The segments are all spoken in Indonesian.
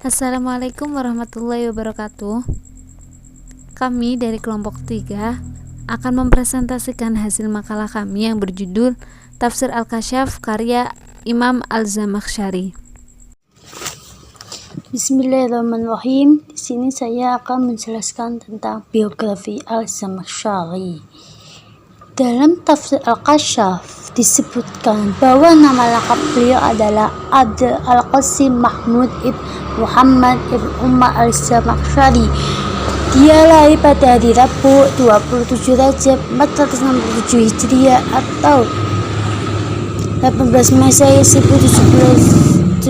Assalamualaikum warahmatullahi wabarakatuh. Kami dari kelompok 3 akan mempresentasikan hasil makalah kami yang berjudul Tafsir Al-Kasyaf karya Imam Al-Zamakhsyari. Bismillahirrahmanirrahim. Di sini saya akan menjelaskan tentang biografi Al-Zamakhsyari. Dalam Tafsir Al-Kasyaf disebutkan bahwa nama lengkap beliau adalah Abdul Al-Qasim Mahmud ibn Muhammad ibn Umar Al-Zamakhsyari. Dia lahir pada hari Rabu 27 Rajab 467 Hijriah atau 18 Masehi 1075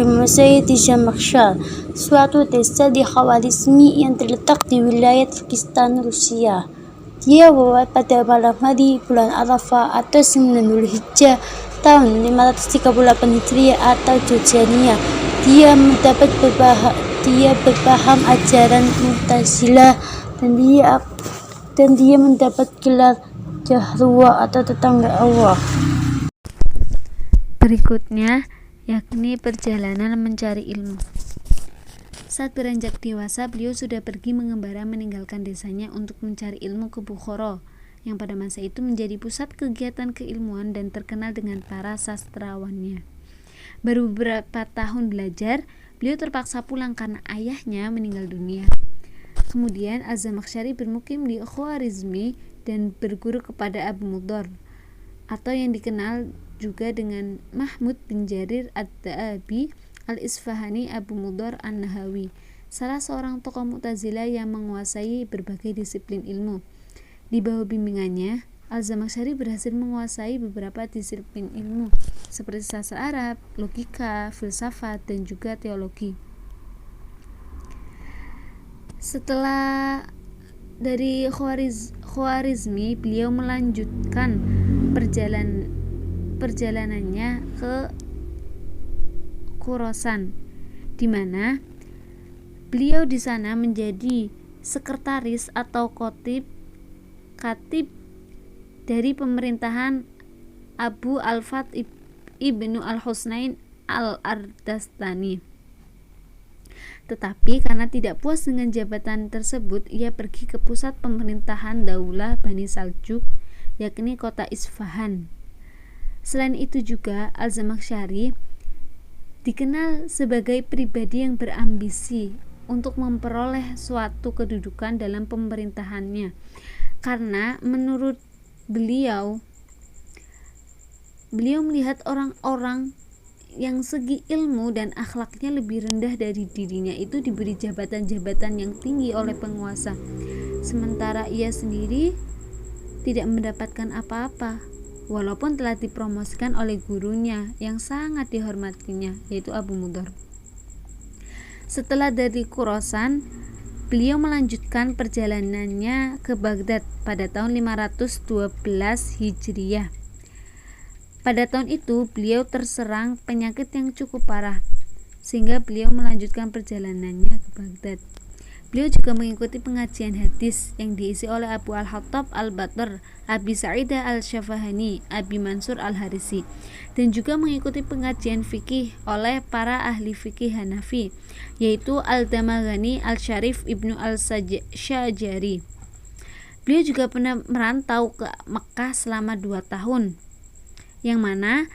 Masehi di Zamakhsyar, suatu desa di Khawarizmi yang terletak di wilayah Turkistan, Rusia. Dia wafat pada malam hari bulan Arafah atau 9 Dzulhijjah tahun 538 Hijriah atau Jurjania. Dia berpaham ajaran Mu'tazilah dan dia mendapat gelar Jahrullah atau tetangga Allah. Berikutnya yakni perjalanan mencari ilmu. Saat beranjak dewasa, beliau sudah pergi mengembara meninggalkan desanya untuk mencari ilmu ke Bukhara, yang pada masa itu menjadi pusat kegiatan keilmuan dan terkenal dengan para sastrawannya. Baru beberapa tahun belajar, beliau terpaksa pulang karena ayahnya meninggal dunia. Kemudian Az-Zamakhsyari bermukim di Khwarizmi dan berguru kepada Abu Mudhar, atau yang dikenal juga dengan Mahmud bin Jarir Ad-Da'abi Al-Isfahani Abu Mudhar An-Nahawi, salah seorang tokoh Mu'tazilah yang menguasai berbagai disiplin ilmu. Di bawah bimbingannya, Al-Zamakhsyari berhasil menguasai beberapa disiplin ilmu seperti sastra Arab, logika, filsafat, dan juga teologi. Setelah dari Khwarizmi, beliau melanjutkan perjalanannya ke Khurasan, di mana beliau di sana menjadi sekretaris atau katib dari pemerintahan Abu Al-Fath ibnu Al-Husnain Al-Ardastani. Tetapi karena tidak puas dengan jabatan tersebut, ia pergi ke pusat pemerintahan Daulah Bani Saljuk, yakni kota Isfahan. Selain itu juga Al-Zamakhsyari dikenal sebagai pribadi yang berambisi untuk memperoleh suatu kedudukan dalam pemerintahannya, karena menurut beliau melihat orang-orang yang segi ilmu dan akhlaknya lebih rendah dari dirinya itu diberi jabatan-jabatan yang tinggi oleh penguasa, sementara ia sendiri tidak mendapatkan apa-apa, walaupun telah dipromosikan oleh gurunya yang sangat dihormatinya, yaitu Abu Mudhar. Setelah dari Khurasan, beliau melanjutkan perjalanannya ke Baghdad pada tahun 512 Hijriah. Pada tahun itu, beliau terserang penyakit yang cukup parah, sehingga beliau melanjutkan perjalanannya ke Baghdad. Beliau juga mengikuti pengajian hadis yang diisi oleh Abu Al-Hattab Al-Batr, Abi Sa'idah Al-Syafahani, Abi Mansur Al-Harisi, dan juga mengikuti pengajian fikih oleh para ahli fikih Hanafi, yaitu Al-Damagani Al-Syarif Ibnu Al-Syajari. Beliau juga pernah merantau ke Mekah selama 2 tahun, yang mana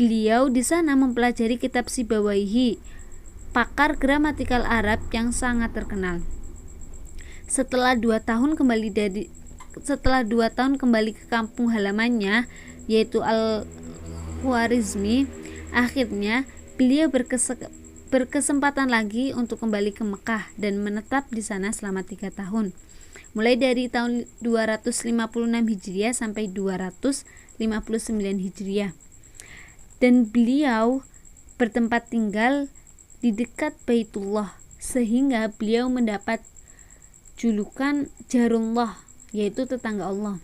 beliau di sana mempelajari kitab Sibawaihi, pakar gramatikal Arab yang sangat terkenal. Setelah 2 tahun kembali ke kampung halamannya, yaitu Al-Khwarizmi, akhirnya beliau berkesempatan lagi untuk kembali ke Mekah dan menetap di sana selama 3 tahun, mulai dari tahun 256 Hijriah sampai 259 Hijriah. Dan beliau bertempat tinggal di dekat Baitullah, sehingga beliau mendapat julukan Jarullah, yaitu tetangga Allah.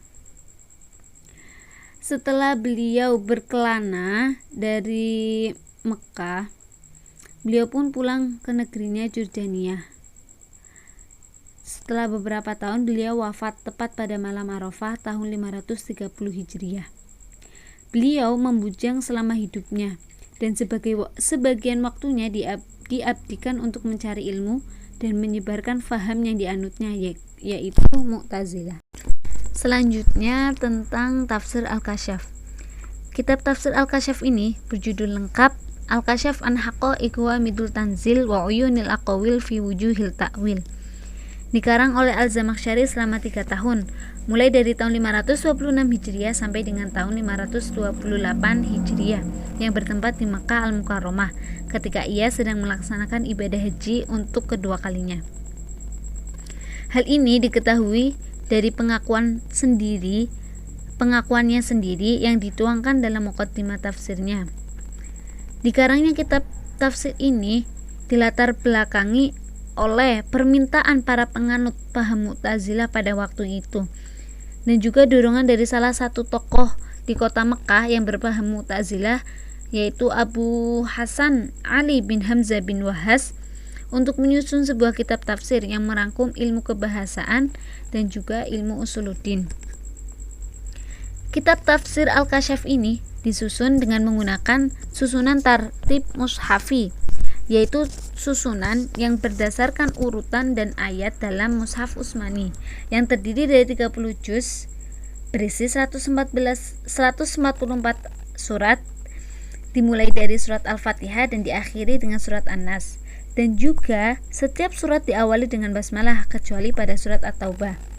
Setelah beliau berkelana dari Mekah, beliau pun pulang ke negerinya Jordania. Setelah beberapa tahun, beliau wafat tepat pada malam Arafah tahun 530 Hijriah. Beliau membujang selama hidupnya dan sebagian waktunya diabdikan untuk mencari ilmu dan menyebarkan faham yang dianutnya, yaitu Mu'tazilah. Selanjutnya tentang tafsir Al-Kasyaf. Kitab tafsir Al-Kasyaf ini berjudul lengkap Al-Kasyaf an Haqa'iq wa Midul Tanzil wa Uyunil Aqawil fi Wujuhil Ta'wil. Dikarang oleh Al-Zamakhsyari selama 3 tahun, mulai dari tahun 526 Hijriah sampai dengan tahun 528 Hijriah, yang bertempat di Makkah Al-Mukarramah ketika ia sedang melaksanakan ibadah haji untuk kedua kalinya. Hal ini diketahui dari pengakuannya sendiri yang dituangkan dalam muqaddimah tafsirnya. Dikarangnya kitab tafsir ini dilatar belakangi oleh permintaan para penganut paham Mu'tazilah pada waktu itu, dan juga dorongan dari salah satu tokoh di kota Mekah yang berpaham Mu'tazilah, yaitu Abu Hasan Ali bin Hamzah bin Wahhas, untuk menyusun sebuah kitab tafsir yang merangkum ilmu kebahasaan dan juga ilmu usuluddin. Kitab tafsir Al-Kasyaf ini disusun dengan menggunakan susunan tartib mushafi, yaitu susunan yang berdasarkan urutan dan ayat dalam Mushaf Utsmani yang terdiri dari 30 juz berisi 144 surat, dimulai dari surat Al-Fatihah dan diakhiri dengan surat An-Nas, dan juga setiap surat diawali dengan basmalah kecuali pada surat At-Taubah.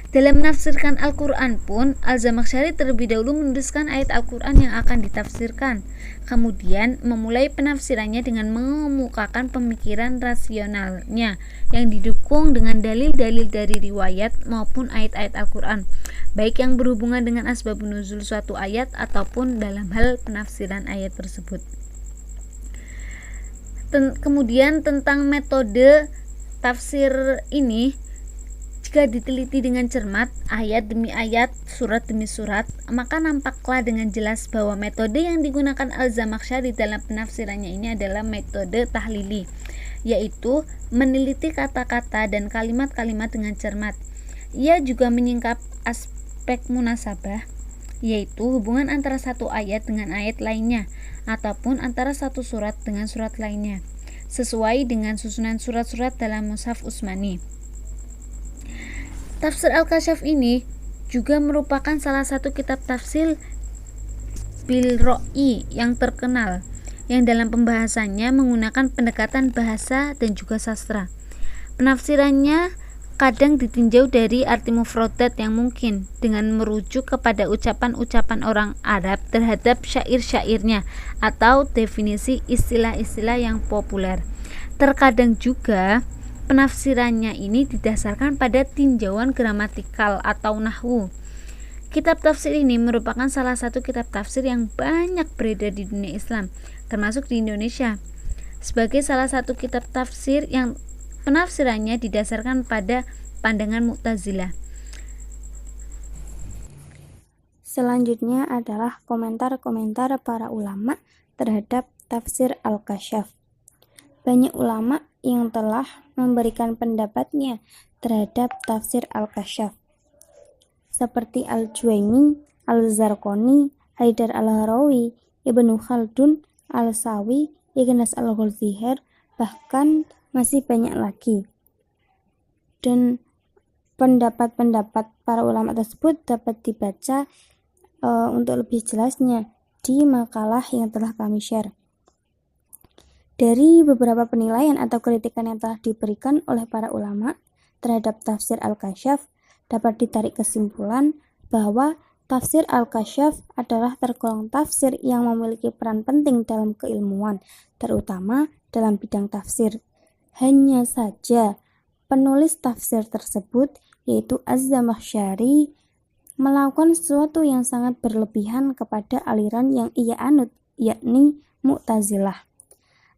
Dalam menafsirkan Al-Quran pun, Al-Zamakhsyari terlebih dahulu menuliskan ayat Al-Quran yang akan ditafsirkan, kemudian memulai penafsirannya dengan mengemukakan pemikiran rasionalnya yang didukung dengan dalil-dalil dari riwayat maupun ayat-ayat Al-Quran, baik yang berhubungan dengan asbabun nuzul suatu ayat ataupun dalam hal penafsiran ayat tersebut. Kemudian tentang metode tafsir ini, jika diteliti dengan cermat, ayat demi ayat, surat demi surat, maka nampaklah dengan jelas bahwa metode yang digunakan Al-Zamakhsyari dalam penafsirannya ini adalah metode tahlili, yaitu meneliti kata-kata dan kalimat-kalimat dengan cermat. Ia juga menyingkap aspek munasabah, yaitu hubungan antara satu ayat dengan ayat lainnya, ataupun antara satu surat dengan surat lainnya, sesuai dengan susunan surat-surat dalam Mushaf Utsmani. Tafsir Al-Kasyaf ini juga merupakan salah satu kitab tafsir bil Ra'i yang terkenal, yang dalam pembahasannya menggunakan pendekatan bahasa dan juga sastra. Penafsirannya kadang ditinjau dari arti mufradat yang mungkin dengan merujuk kepada ucapan-ucapan orang Arab terhadap syair-syairnya atau definisi istilah-istilah yang populer. Terkadang juga penafsirannya ini didasarkan pada tinjauan gramatikal atau nahwu. Kitab tafsir ini merupakan salah satu kitab tafsir yang banyak beredar di dunia Islam, termasuk di Indonesia, sebagai salah satu kitab tafsir yang penafsirannya didasarkan pada pandangan Mu'tazilah. Selanjutnya adalah komentar-komentar para ulama terhadap tafsir Al-Kasyaf. Banyak ulama yang telah memberikan pendapatnya terhadap tafsir Al-Kasyaf, seperti Al-Juwaini, Al-Zarqani, Haidar Al-Harawi, Ibnu Khaldun, Al-Sawi, Ignas Al-Ghazihir, bahkan masih banyak lagi. Dan pendapat-pendapat para ulama tersebut dapat dibaca untuk lebih jelasnya di makalah yang telah kami share. Dari beberapa penilaian atau kritikan yang telah diberikan oleh para ulama terhadap tafsir Al-Kasyaf, dapat ditarik kesimpulan bahwa tafsir Al-Kasyaf adalah tergolong tafsir yang memiliki peran penting dalam keilmuan, terutama dalam bidang tafsir. Hanya saja, penulis tafsir tersebut, yaitu Az-Zamakhsyari, melakukan sesuatu yang sangat berlebihan kepada aliran yang ia anut, yakni Mu'tazilah.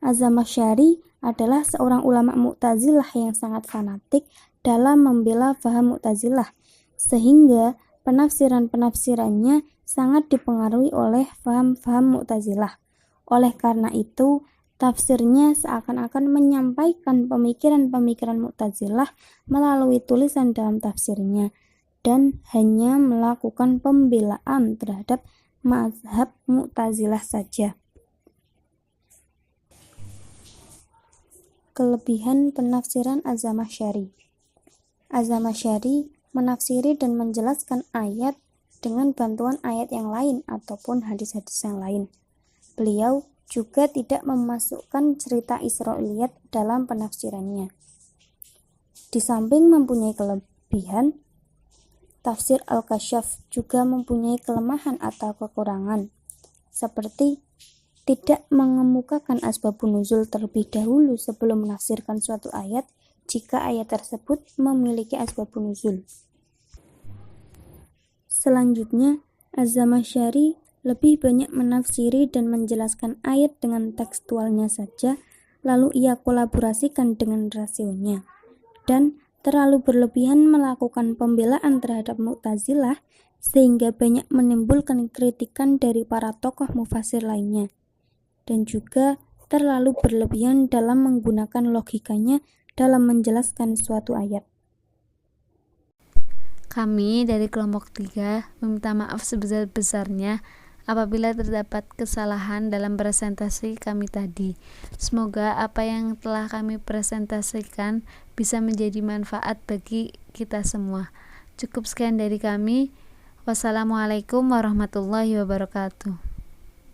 Az-Zamakhsyari adalah seorang ulama Mu'tazilah yang sangat fanatik dalam membela paham Mu'tazilah, sehingga penafsiran-penafsirannya sangat dipengaruhi oleh paham-paham Mu'tazilah. Oleh karena itu, tafsirnya seakan-akan menyampaikan pemikiran-pemikiran Mu'tazilah melalui tulisan dalam tafsirnya, dan hanya melakukan pembelaan terhadap mazhab Mu'tazilah saja. Kelebihan penafsiran Az-Zamakhsyari. Az-Zamakhsyari menafsiri dan menjelaskan ayat dengan bantuan ayat yang lain ataupun hadis-hadis yang lain. Beliau juga tidak memasukkan cerita Israiliyat dalam penafsirannya. Di samping mempunyai kelebihan, tafsir Al-Kasyaf juga mempunyai kelemahan atau kekurangan, seperti tidak mengemukakan asbabun nuzul terlebih dahulu sebelum menafsirkan suatu ayat jika ayat tersebut memiliki asbabun nuzul. Selanjutnya, Az-Zamakhsyari lebih banyak menafsiri dan menjelaskan ayat dengan tekstualnya saja, lalu ia kolaborasikan dengan rasionya, dan terlalu berlebihan melakukan pembelaan terhadap Mu'tazilah sehingga banyak menimbulkan kritikan dari para tokoh mufasir lainnya, dan juga terlalu berlebihan dalam menggunakan logikanya dalam menjelaskan suatu ayat. Kami dari kelompok 3 meminta maaf sebesar-besarnya apabila terdapat kesalahan dalam presentasi kami tadi. Semoga apa yang telah kami presentasikan bisa menjadi manfaat bagi kita semua. Cukup sekian dari kami. Wassalamualaikum warahmatullahi wabarakatuh.